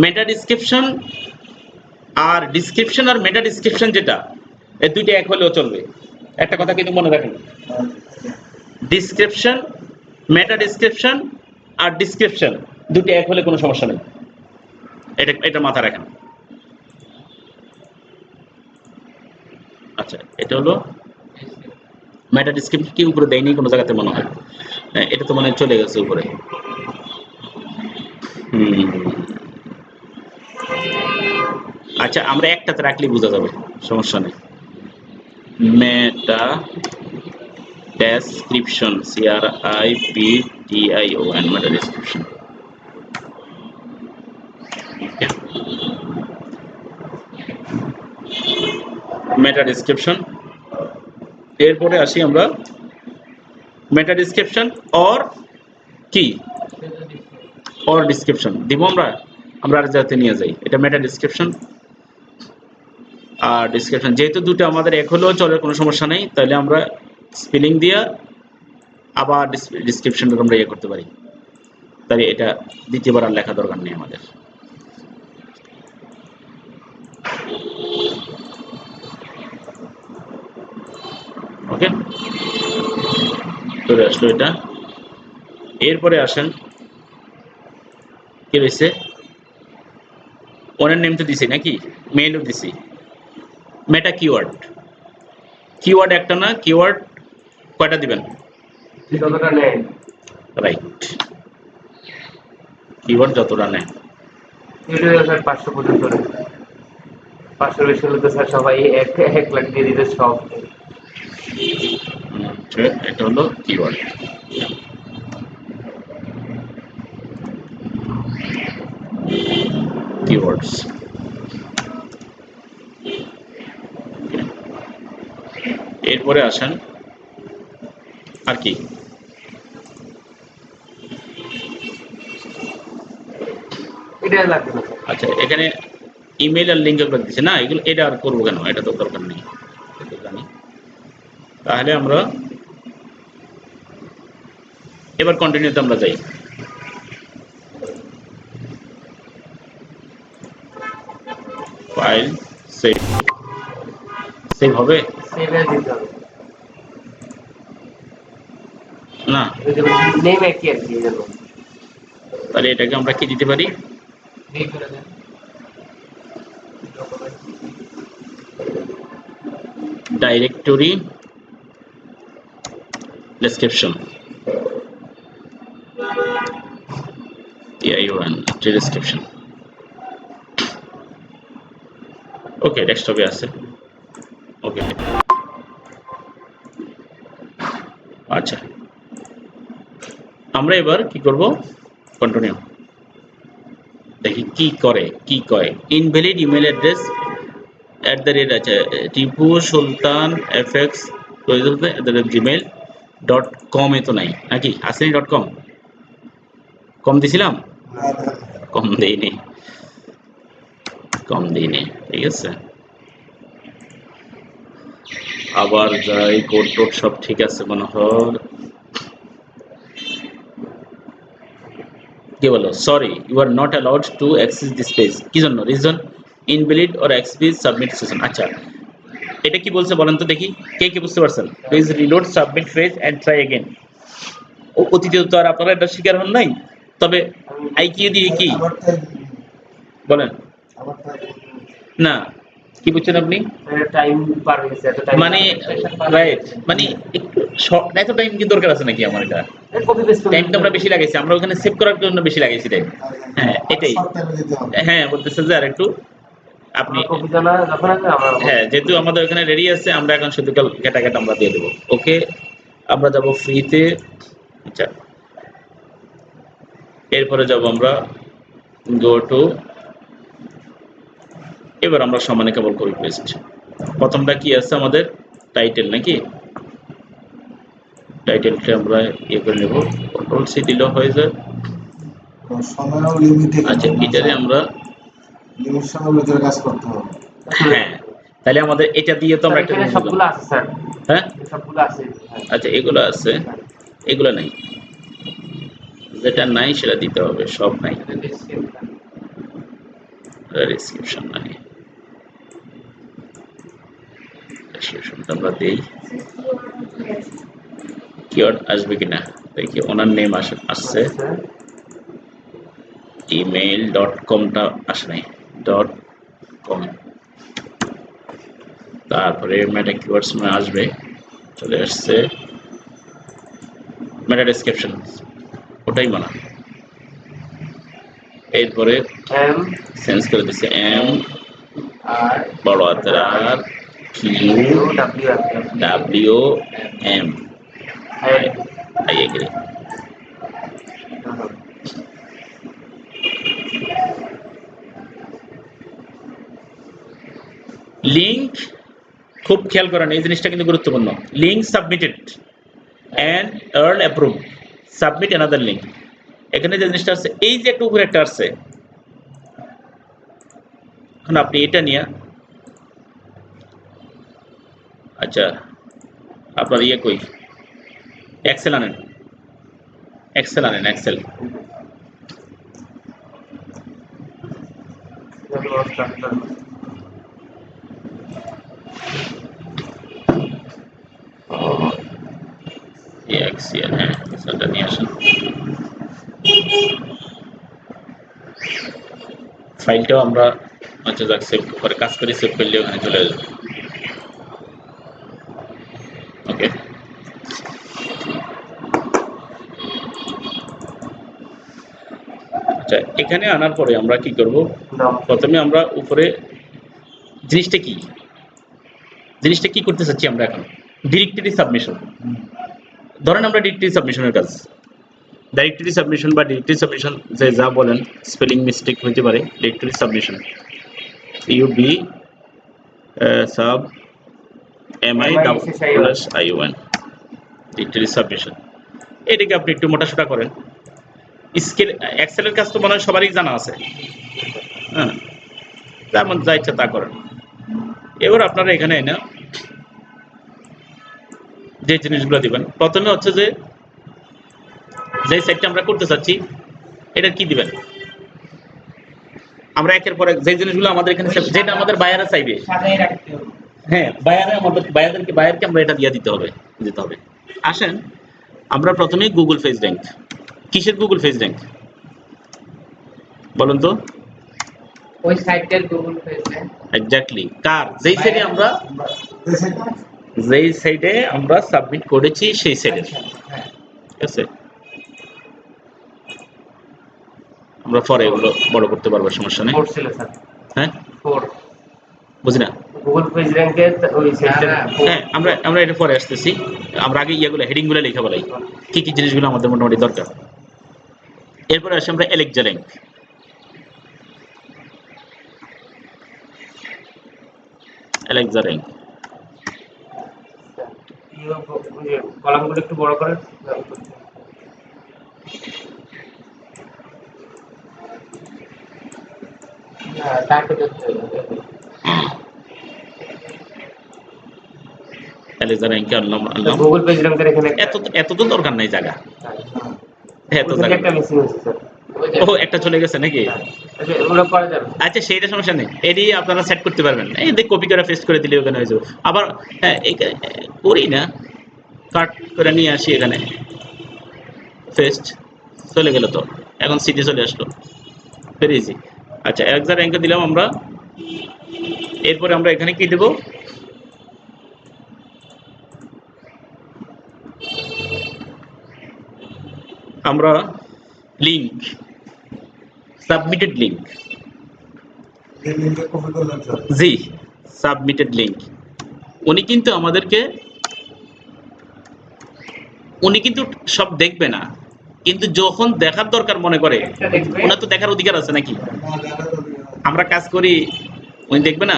মেটা ডিসক্রিপশন আর ডিসক্রিপশন আর মেটা ডিসক্রিপশন যেটা, এই দুইটা এক হলেও চলবে। একটা কথা কিন্তু মনে রাখেন, ডিসক্রিপশন, মেটা ডিসক্রিপশন আর ডিসক্রিপশন দুটো এক হলে কোনো সমস্যা নেই, এটা মাথা রাখেন। আচ্ছা, এটা হলো মেটা ডিসক্রিপশন। কি উপরে দেয়নি কোনো জায়গাতে মনে হয়? হ্যাঁ, এটা তো মনে হয় চলে গেছে উপরে। আচ্ছা, আমরা একটাতে রাখলে বোঝা যাবে, সমস্যা নেই। Meta description, CRIPTION, meta description. Meta description. এরপরে আসি আমরা মেটা ডিসক্রিপশন অর কি, অর ডিসক্রিপশন দিব আমরা আর যাতে নিয়ে যাই। এটা মেটা ডিসক্রিপশন আর ডিসক্রিপশন যেহেতু দুটো আমাদের এক হলেও চলে, কোনো সমস্যা নেই। তাহলে আমরা স্পেলিং দিয়ে আবার ডিসক্রিপশনটা আমরা ইয়ে করতে পারি। তাই এটা দ্বিতীয়বার আর লেখা দরকার নেই আমাদের। ওকে, চলে আসলো এটা। এরপরে আসেন, কি রয়েছে? ওনার নেম তো দিছি নাকি, মেইলও দিছি। মেটা কিওয়ার্ড, কিওয়ার্ড একটা না, কিওয়ার্ড কয়টা দিবেন? যতটা নেয়। রাইট, কিওয়ার্ড যতটা নেয়। 500 পর্যন্ত নেয়। 500 বেশি হলে তো স্যার সবাই 1 লাখ দিয়ে দিতে সব। এটা হলো কিওয়ার্ড। কিওয়ার্ডস, এরপরে আসেন আর কি, এটা লাগবে না। আচ্ছা, এখানে ইমেল আর লিঙ্ক একবার দিচ্ছে না, এগুলো এটা আর করবো কেন? এটা তো দরকার নেই, জানি। তাহলে আমরা এবার কন্টিনিউতে আমরা যাই। ফাইল সেভ, সেভ হবে সেভে দিতে হবে না? নেম একই আর কি জানো। তাহলে এটাকে আমরা কি দিতে পারি? রিড করে দেন ডাইরেক্টরি ডেসক্রিপশন, TION ডেসক্রিপশন। ওকে, ডেস্কটপে আছে। ওকে, আচ্ছা, আমরা এবার কি করব? কন্টিনিউ দেখি কি করে, কি কয়। ইনভ্যালিড ইমেল অ্যাড্রেস @ আছে, টিপু সুলতান FX gmail.com এ তো নাই নাকি? আসেনি .com? কম দিছিলাম? কম দেইনি, কম দিইনি, ঠিক আছে। আবার যাই, কোড টোড সব ঠিক আছে মনে হয়। কি বলো? Sorry, you are not allowed to access this page. কি জন্য? Reason invalid or expired submit session. আচ্ছা, এটা কি বলছে বলেন তো দেখি, কে কে বুঝতে পারছেন? Please reload submit page and try again. অতীতে তো আর আপনারা এটা শিকার হন নাই, তবে আইকিউ দিয়ে কি বলেন না, কি বুঝছেন আপনি? টাইম পার হয়ে গেছে, এত টাইম মানে রাইট, মানে একটু এত টাইম কি দরকার আছে নাকি? আমার এটা কপি পেস্ট টাইম তো আমরা বেশি লাগাইছি, আমরা ওখানে সেভ করার জন্য বেশি লাগাইছি টাইম। হ্যাঁ, এটাই। হ্যাঁ, বলতেছে যে আর একটু আপনি কপি জানা যখন আছে আমরা হ্যাঁ, যেহেতু আমাদের ওখানে রেডি আছে, আমরা এখন শুধু ঘেটা ঘেটা আমরা দিয়ে দেবো। ওকে, আমরা যাব ফ্রিতে। আচ্ছা, এরপরে যাব আমরা গো টু, এবার আমরা সমানে কেবল কপি পেস্ট। প্রথমটা কি আছে আমাদের? টাইটেল নাকি? টাইটেলটা আমরা ইয়ে করে নেব, কন্ট্রোল C দিলেও হয়ে যায়। তো সময়ও লিমিটেড। আচ্ছা এটারে আমরা লিমিট সময়ের ভিতরে কাজ করতে হবে। হ্যাঁ, তাহলে আমাদের এটা দিয়ে তো আমরা স্যার একটা এখানে জিনিস সবগুলো দিলাম। আছে স্যার, হ্যাঁ সবগুলো আছে। হ্যাঁ। আচ্ছা এগুলো আছে, এগুলো নাই, যেটা নাই সেটা দিতে হবে, সব নাই। ডেসক্রিপশন নাই, ডেসক্রিপশনটা আমরা দেই, কিওয়ার্ড আসবে কিনা দেখি। ওনার নেম আসছে, email.com আসে নাই, .com, তারপরে মেটা কিওয়ার্ডস আসবে, চলে আসছে মেটা ডেসক্রিপশন, ওটাই মানা। এরপরে এম চেঞ্জ করে দিচ্ছে এম, আর বড় হাতের R, Q W M, I agree. Link খুব খেয়াল করেন, এই জিনিসটা কিন্তু গুরুত্বপূর্ণ। Link submitted and earn approve, submit another link. এখানে যে জিনিসটা আছে, এই যে একটা উপরে একটা আছে, এখন আপনি এটা নিয়ে, আচ্ছা আপনার ইয়ে কই, এক্সেল আনেন, এক্সেল আনেন, এক্সেল। এক্সেল, হ্যাঁ এক্সেলটা নিয়ে আসেন। ফাইলটাও আমরা, আচ্ছা যাক, সেভ করে কাজ করি, সেভ করলে ওখানে চলে আসবে। ওকে, আচ্ছা এখানে আনার পরে আমরা কি করব, প্রথমে আমরা উপরে জিনিসটা কি, জিনিসটা কি করতে চাচ্ছি আমরা এখন, ডিরেক্টরি সাবমিশন। ধরেন আমরা ডিরেক্টরি সাবমিশনের কাজ, ডাইরেক্টরি সাবমিশন বা ডিরেক্টরি সাবমিশন যে যা বলেন, স্পেলিং মিস্টেক হতে পারে। Directory submission, UB sub MI plus ION, directory submission. এটাকে আপনি একটু মোটাসোটা করেন। স্কেল এক্সেলের কাজ তো মনে হয় সবারই জানা আছে, হ্যাঁ, যেমন যা ইচ্ছা তা করেন। এবার আপনারা এখানে না যে জিনিসগুলো দিবেন, প্রথমে হচ্ছে যে সাইটটা আমরা করতে চাচ্ছি এটা কি দিবেন, আমরা একের পর এক যে জিনিসগুলো আমাদের এখানে, যেটা আমাদের বায়াররা চাইবে, হ্যাঁ বায়ারে আমাদের বায়ারকে আমরা এটা দিয়ে দিতে হবে। আসেন আমরা প্রথমে গুগল পেজ র্যাঙ্ক, কিসের গুগল পেজ র্যাঙ্ক বলুন তো? ওই সাইটের গুগল পেজ এক্স্যাক্টলি, কার যেই সাইটে আমরা, যেই সাইটে আমরা সাবমিট করেছি সেই সাইটে, ঠিক আছে? আমরা পরে এগুলো বড় করতে পারবো, সমস্যা নেই। 4 ছিল স্যার, হ্যাঁ 4 বুঝি না, গুগল পেজ র্যাঙ্কের ওই সাইটের। হ্যাঁ আমরা এটা পরে আসতেছি, আমরা আগে ইয়েগুলো হেডিংগুলো লেখা বলাই, কি কি জিনিসগুলো আমাদের মোটামুটি দরকার। এরপরে আসি আমরা এলেক্সা র্যাঙ্ক। এলেক্সা র্যাঙ্ক কলামগুলো একটু বড় করে, এলেক্সা র্যাঙ্কে আনলাম। গুগল পেজ র্যাঙ্কের এখানে এত তো দরকার নাই জায়গা, এত জায়গা। একটা মিসিং হচ্ছে স্যার। ও একটা চলে গেছে নাকি? ওগুলো করা যাবে। আচ্ছা সেইটা সমস্যা নেই, এটি আপনারা সেট করতে পারবেন, এই দেখ কপি করে পেস্ট করে দিলে ওখানে হয়ে যাবে। আবার হ্যাঁ করি না, কাট করে নিয়ে আসি এখানে, পেস্ট চলে গেল, তো এখন সিটি চলে আসলো, ভেরি ইজি। আচ্ছা এলেক্সা র্যাঙ্কে দিলাম আমরা। এরপরে আমরা এখানে কি দেব, আমরা লিঙ্ক, সাবমিটেড লিঙ্ক, জি সাবমিটেড লিঙ্ক। উনি কিন্তু আমাদেরকে, উনি কিন্তু সব দেখবে না, কিন্তু যখন দেখার দরকার মনে করে, ওনার তো দেখার অধিকার আছে নাকি? আমরা কাজ করি, উনি দেখবে না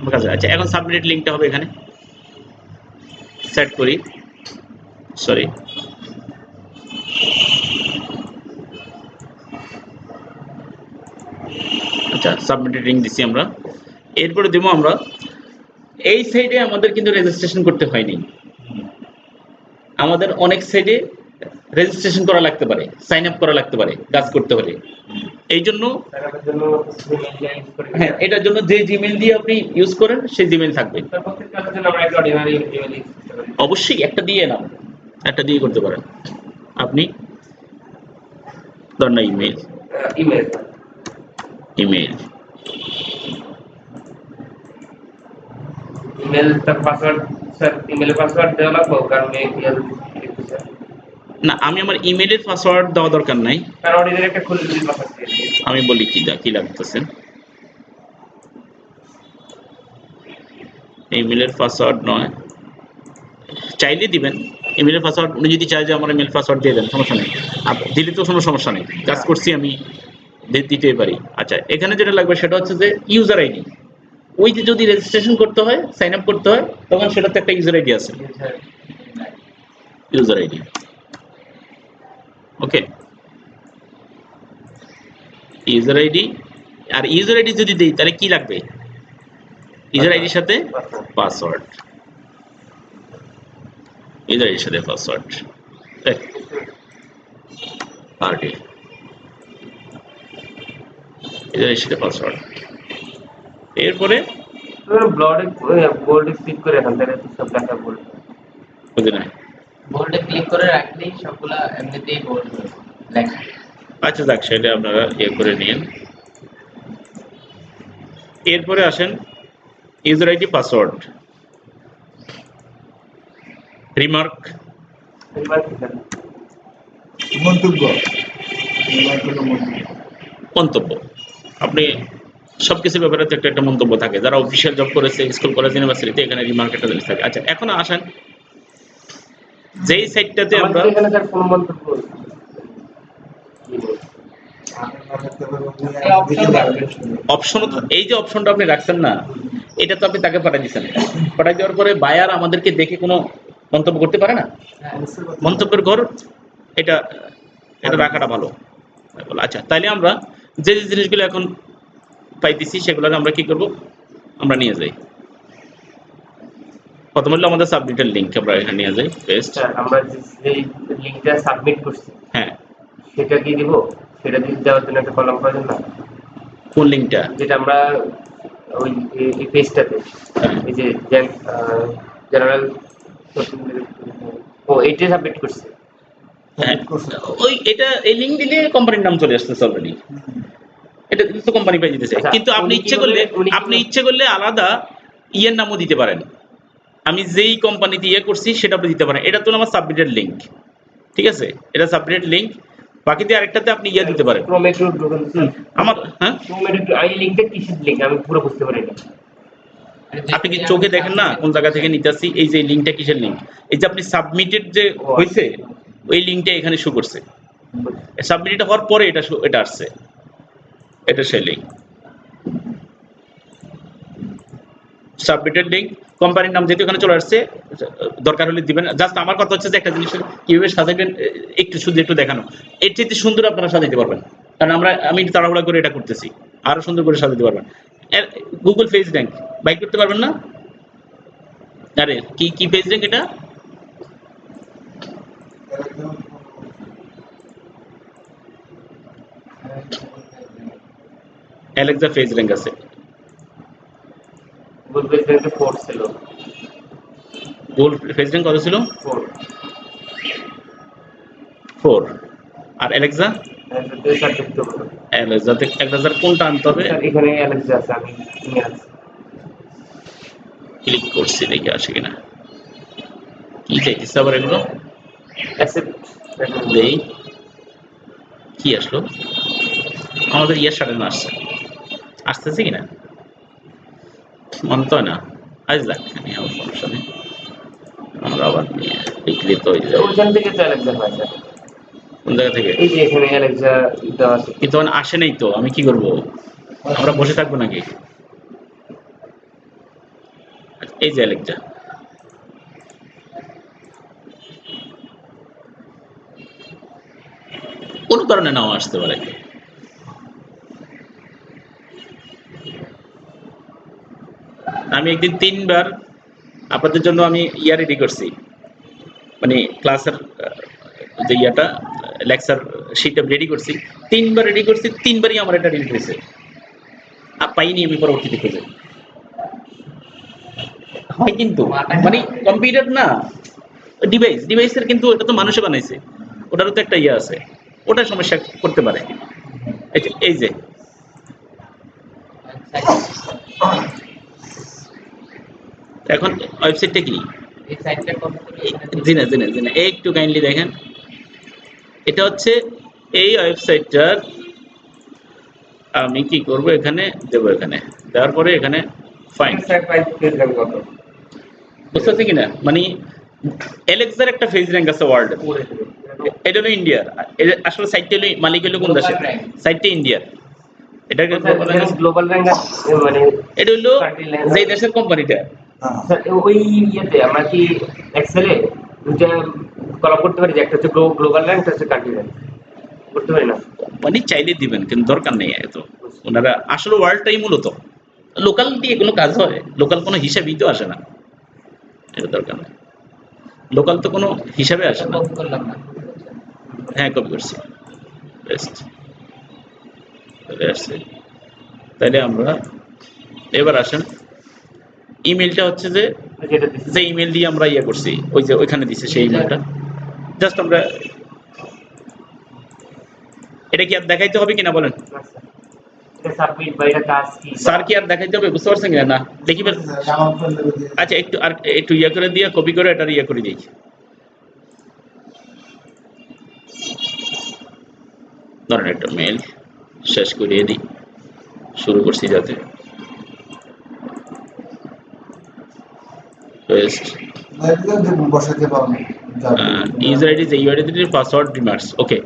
আমার কাছে। আচ্ছা এখন সাবমিটেড লিঙ্কটা হবে এখানে, সেট করি, সরি আচ্ছা, সাবমিটেড লিঙ্ক দিছি আমরা। এরপরে দেবো আমরা এই সাইডে আমাদের কিন্তু রেজিস্ট্রেশন করতে হয়নি, আমাদের অনেক সাইডে রেজিস্ট্রেশন করা লাগতে পারে, সাইন আপ করা লাগতে পারে কাজ করতে হলে। এই জন্য তার জন্য জিমেইলটা ইউজ করে হ্যাঁ, এটার জন্য যে জিমেল দিয়ে আপনি ইউজ করেন সেই জিমেল থাকবে। তার প্রত্যেক কাজের জন্য আমরা একটা অর্ডিনারি ইমেল ইউজ করতে পারি। অবশ্যই একটা দিয়ে নাও, একটা দিয়ে করতে পারেন আপনি। ধর না ইমেল, ইমেল ইমেল ইমেল তার পাসওয়ার্ড, স্যার ইমেলের পাসওয়ার্ড দেওয়া লাগবে কারণ ইমেল স্যার না, আমি আমার ইমেলের পাসওয়ার্ড দেওয়া দরকার নাই, তার অর্ডিনারি একটা খুলে দিলে পাসওয়ার্ড দিয়ে দিই। আমি বলি কি লাগতেছে। ইমেলের পাসওয়ার্ড নয়, চাইলে দিবেন ইমেলের পাসওয়ার্ড। উনি যদি চাই যে আমার ইমেল পাসওয়ার্ড দিয়ে দেন, সমস্যা নেই, দিলে তো কোনো সমস্যা নেই, কাজ করছি আমি, দিতেই পারি। আচ্ছা, এখানে যেটা লাগবে সেটা হচ্ছে যে ইউজার আইডি। ওই যে যদি রেজিস্ট্রেশন করতে হয়, সাইন আপ করতে হয়, তখন সেটাতে একটা ইউজার আইডি আছে, ইউজার আইডি। ওকে, ইউজার আইডি। আর ইউজার আইডি যদি দেই তাহলে কি লাগবে? ইউজার আইডির সাথে পাসওয়ার্ড, ইউজার আইডির সাথে পাসওয়ার্ড, পার্টি ইউজার আইডির সাথে পাসওয়ার্ড। এরপরে বোল্ডে ক্লিক করে এখান থেকে সব লেখা বোল্ড, বুঝি না। বোল্ডে ক্লিক করে রাখলেই সবগুলা এমনিতেই বোল্ড হয়ে লেখা। আচ্ছা যাক, সেটা আপনারা করে নিন। এরপরে আসেন ইউজার আইডি, পাসওয়ার্ড, রিমার্ক, মন্তব্য, মন্তব্য। আপনি সবকিছুর ব্যাপারে তো একটা মন্তব্য থাকে, যারা অফিসিয়াল জব করেছে স্কুল কলেজ ইউনিভার্সিটিতে, এখানে রিমার্ক একটা জিনিস থাকে। আচ্ছা, এখন আসেন যেই সাইটটাতে আমরা এখানে স্যার কোন মন্তব্য অপশন, এই যে অপশনটা আপনি রাখছেন না, এটা তো আপনি তাকে পাঠিয়ে দিচ্ছেন, পাঠিয়ে দেওয়ার পরে বায়ার আমাদেরকে দেখে কোনো মন্তব্য করতে পারে না। মন্তব্যের ঘর এটা রাখাটা ভালো। আচ্ছা, তাইলে আমরা যে যে জিনিসগুলো এখন পাইতেছি সেগুলোকে আমরা কি করব, আমরা নিয়ে যাই। প্রথম হলো আমাদের সাবমিটের লিঙ্ক, আমরা এখানে নিয়ে যাই, পেস্ট। স্যার আমরা যে লিংকটা সাবমিট করছি হ্যাঁ, সেটা কি দিব? সেটা দিয়ে দেওয়ার জন্য একটা কলাম প্রয়োজন না? কোন লিঙ্কটা? যেটা আমরা ওই এই পেজটাতে এই যে জেনারেল ও এইটা সাবমিট করছি। হ্যাঁ, ওই এটা এই লিঙ্ক দিলে কোম্পানির নাম চলে আসতেছে অলরেডি, এটা তো কোম্পানি পেয়ে যেতেছে। আচ্ছা, কিন্তু আপনি ইচ্ছে করলে আলাদা ইয়ের নামও দিতে পারেন। আমি যেই কোম্পানিতে করছি সেটা আপনি দিতে পারেন। এটা তো আমার সাবমিটেড লিঙ্ক, ঠিক আছে, এটা সাবমিটেড লিঙ্ক। বাকিতে আরেকটাতে আপনি দিতে পারেন আমার। হ্যাঁ, এই লিংকটা কিসের লিংক আমি পুরো বুঝতে পারি না। আপনি কি চোখে দেখেন না কোন জায়গা থেকে নিতে আসছি? এই যে লিঙ্কটা কিসের লিঙ্ক? এই যে আপনি সাবমিটেড যে হয়েছে ওই লিঙ্কটা এখানে শো করছে, সাবমিটেড হওয়ার পরে এটা আসছে, এটা সেই লিঙ্ক, সাবমিটেড লিঙ্ক। কোম্পানির নাম যেহেতু এখানে চলে আসছে, দরকার হলে দিবেন। জাস্ট আমার কথা হচ্ছে যে একটা জিনিস কিভাবে সাজাবেন একটু দেখানো, এর চেয়ে সুন্দর আপনারা সাজাতে পারবেন, কারণ আমি তাড়াহুড়া করে এটা করতেছি, আরো সুন্দর করে সাজাতে পারবেন। গুগল পেজ র্যাঙ্ক বাই করতে পারবেন না? আরে কি পেজ র্যাঙ্ক? এটা অ্যালেক্সা পেজ র্যাঙ্ক আছে। গুগল পেজ র্যাঙ্কে 4 ছিল। গুগল পেজ র্যাঙ্ক কত ছিল? 4। আর অ্যালেক্সা? অ্যালেক্সা কোনটা আনতে হবে? এখানে অ্যালেক্সা আছে, আমি নিয়ে আসছি। ক্লিক করছি, দেখে আসে কিনা। কি চাইতেছে আবার এগুলো? দেই, কি আসলো? আমাদের ইয়ার সাড়ে না আসতেছে কিনা মনে তো হয় না। আজ যাক, আমার সমস্যা নেই, আমরা আবার নিয়ে লিখলে তো ওইখান থেকে তো অ্যালেক্সা হয় স্যার। কোন জায়গা থেকে? এই যে এখানে অ্যালেক্সা দেওয়া আছে। কিন্তু আসে নাই তো, আমি কি করব? আমরা বসে থাকবো নাকি? এই যে অ্যালেক্সা, কোনো কারণে নাও আসতে পারে। আমি একদিন 3বার আপনাদের জন্য আমি রেডি করছি, মানে ক্লাসের যে লেকচার শিটটা রেডি করছি, 3বার রেডি করছি, 3বারই আমার এটা রিলিজ হয়েছে, আর পাইনি আমি পরবর্তীতে খুঁজে। হয় কিন্তু মানে কম্পিউটার না, ডিভাইসের কিন্তু এটা তো মানুষে বানাইছে, ওটারও তো একটা আছে, ওটা সমস্যা করতে পারে। এই যে এখন ওয়েবসাইটটা কি, এই সাইটটা কপি করে জি না একটু কাইন্ডলি দেখেন। এটা হচ্ছে এই ওয়েবসাইটটার, আমি কি করব, এখানে দেব, এখানে দেওয়ার পরে এখানে ফাইন্ড, বুঝতে পারছি কিনা, মানে এলেক্সার একটা ফেজ র্যাঙ্ক আছে ওয়ার্ল্ড, এটা হলো ইন্ডিয়ার, আসলে সাইটটা হলো মালিক হলো কোন দেশের, সাইটটা ইন্ডিয়ার, এটা গ্লোবাল র্যাঙ্ক মানে এটা হলো যে দেশের কোম্পানিটা। স্যার ওই ইয়েতে আমরা কি এক্সেলে দুটো কলাম করতে পারি, যে একটা হচ্ছে গ্লোবাল র্যাঙ্ক, একটা হচ্ছে কান্ট্রি র্যাঙ্ক, করতে পারি না? মানে চাইলে দিবেন, কিন্তু দরকার নেই এত, ওনারা আসলে ওয়ার্ল্ডটাই মূলত, লোকাল দিয়ে কোনো কাজ হয়, লোকাল কোনো হিসাবই তো আসে না, এটা দরকার নেই, লোকাল তো কোনো হিসাবে আসে না। কপি করলাম না। হ্যাঁ কপি করছি, বেস্ট চলে আসছে। তাইলে আমরা এবার আসেন, ইমেলটা হচ্ছে যে যেটা দিচ্ছি যে ইমেল দিয়ে আমরা করছি, ওই যে ওইখানে দিছে সেই ইমেলটা, জাস্ট আমরা এটা কি আর দেখাইতে হবে কিনা বলেন, এটা সাবমিট বা এটা কাজ কি স্যার কি আর দেখাইতে হবে, বুঝতে পারছেন কিনা, না দেখি আমার ফোন লেগে দিয়ে আচ্ছা একটু আর একটু করে দিয়ে কপি করে এটা করে দিই, ধরেন একটা মেল শেষ করিয়ে দিই, শুরু করছি যাতে পেস্ট বসাতে পারবো ইউজার আইডি, যে ইউআইডি দিতে password remarks, okay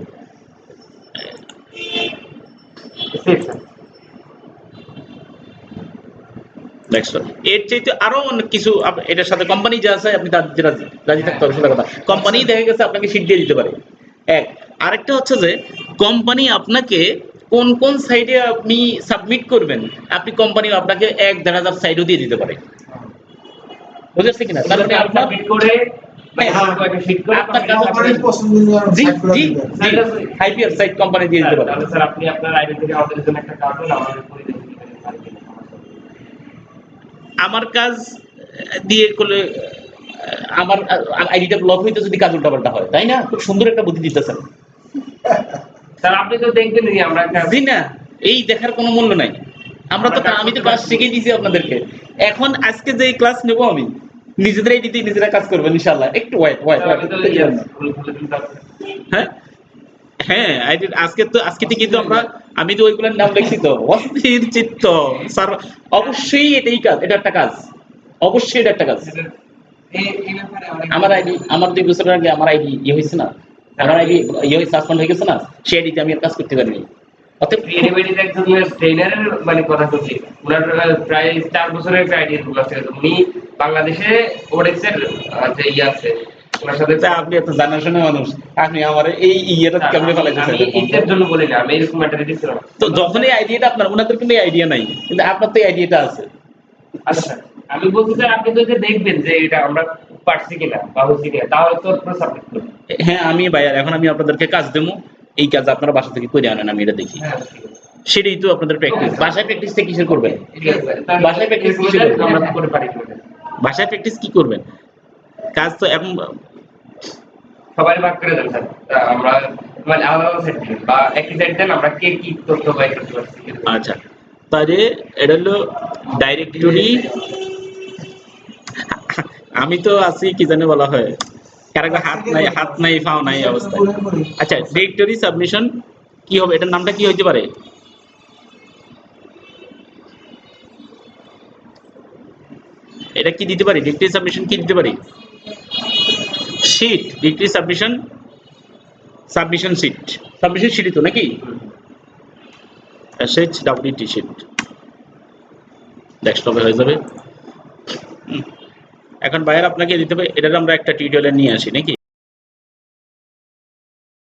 save sir. Next এর চাইতে আরো অনেক কিছু এটার সাথে কোম্পানি যা আছে আপনি তার রাজি থাকতে হবে, সোজা কথা, কোম্পানি দেখা গেছে আপনাকে শিট দিয়ে দিতে পারে এক, আরেকটা হচ্ছে যে কোম্পানি আপনাকে কোন কোন সাইডে আপনি সাবমিট করবেন, আপনি কোম্পানি আপনাকে 1-1.5 সাইডও দিয়ে দিতে পারে, বুঝেছেন কিনা, তার মানে আপনার সাবমিট করে বা একটা শীট করে আপনার কাছে কোম্পানির পছন্দনীয় জি সাইট করে জি দিবেন। হাইপিয়ার সাইট কোম্পানি দিয়ে দিতে পারে। তাহলে স্যার আপনি আপনার আইডি থেকে আমাদের জন্য একটা কাজ হলো, আমাদের করে দিতে পারেন। আমার কাজ দিয়ে করলে আমার আইডিটা ব্লক হইতে যদি কাজ উল্টাপাল্টা হয়, তাই না, খুব সুন্দর একটা বুদ্ধি দিতেছেন। স্যার আপনি তো দেখবেন যে আমরা একটা জি না, এই দেখার কোনো মূল্য নাই, আমি তো ক্লাস শিখিয়ে দিয়েছি আপনাদেরকে, এখন আজকে যে ক্লাস নেব আমি নিজেদের আইডিতে নিজেরা কাজ করবেন ইনশাআল্লাহ, একটু ওয়েট হ্যাঁ হ্যাঁ আইডি আজকে থেকে তো আমি তো ওইগুলোর নাম লিখছি তো, অস্থির চিত্ত স্যার, অবশ্যই এটাই কাজ, এটা একটা কাজ, অবশ্যই এটা একটা কাজ। এই ব্যাপারে অনেক আমার আইডি, আমার 2 বছর আগে আমার আইডি হয়েছে না, আমার আইডি সাসপেন্ড হয়ে গেছে না, সেই আইডিতে আমি আর কাজ করতে পারিনি। অতএব ক্রিয়েটিভিটির একজন ট্রেনারের মানে কথা বলছি, ওনার প্রায় 4 বছরের একটা আইডিয়া আছে, উনি বাংলাদেশে ওডেক্সের যে আছে ওনার সাথে। আপনি এত জানাশোনা মানুষ, আপনি আমার এই ইয়েটা কেমনে ফেলাইতেছেন? আমি এইটার জন্য বলি না, আমি এরকম একটা দিছিলাম। তো যখন এই আইডিয়াটা আপনার, ওনাদের কিন্তু এই আইডিয়া নাই, কিন্তু আপনার তো এই আইডিয়াটা আছে। আচ্ছা আমি বলছি স্যার, আপনি তো যে দেখবেন যে এটা আমরা পারছি কিনা বা হচ্ছে কিনা, তাহলে তো আপনারা সাবমিট করবেন। হ্যাঁ আমি ভাইয়ার, এখন আমি আপনাদেরকে কাজ দেবো, এই কাজ আপনারা বাসা থেকে করে আনেন, আমি এটা দেখি, হ্যাঁ সেটাই তো আপনাদের প্র্যাকটিস। বাসায় প্র্যাকটিস থেকে কিসের করবেন? ঠিক আছে, বাসায় প্র্যাকটিস কিসের করবেন? আমরা করে পারি কিনা, বাসায় প্র্যাকটিস কি করবেন? কাজ তো এখন সবাই ভাগ করে দেন স্যার, আমরা মানে আলাদা সেট দিন বা একই সেট দেন, আমরা কে কি তথ্য বাই করতে পারছি। আচ্ছা, তাহলে এটা হলো ডাইরেক্টরি, আমি তো আছি কি জানে বলা হয়, কারো হাত নাই পাও নাই অবস্থা। আচ্ছা, ডিরেক্টরি সাবমিশন কি হবে, এটার নামটা কি হইতে পারে? এটা কি দিতে পারি, ডিরেক্টরি সাবমিশন কি দিতে পারি? Sheet, directory submission sheet, submission শিটই তো নাকি, SHWT শিট, ডেস্কটপে হয়ে যাবে। এখন বাইরে আপনাকে দিতে হবে, এটার আমরা একটা টিউটোরিয়াল নিয়ে আসি নাকি।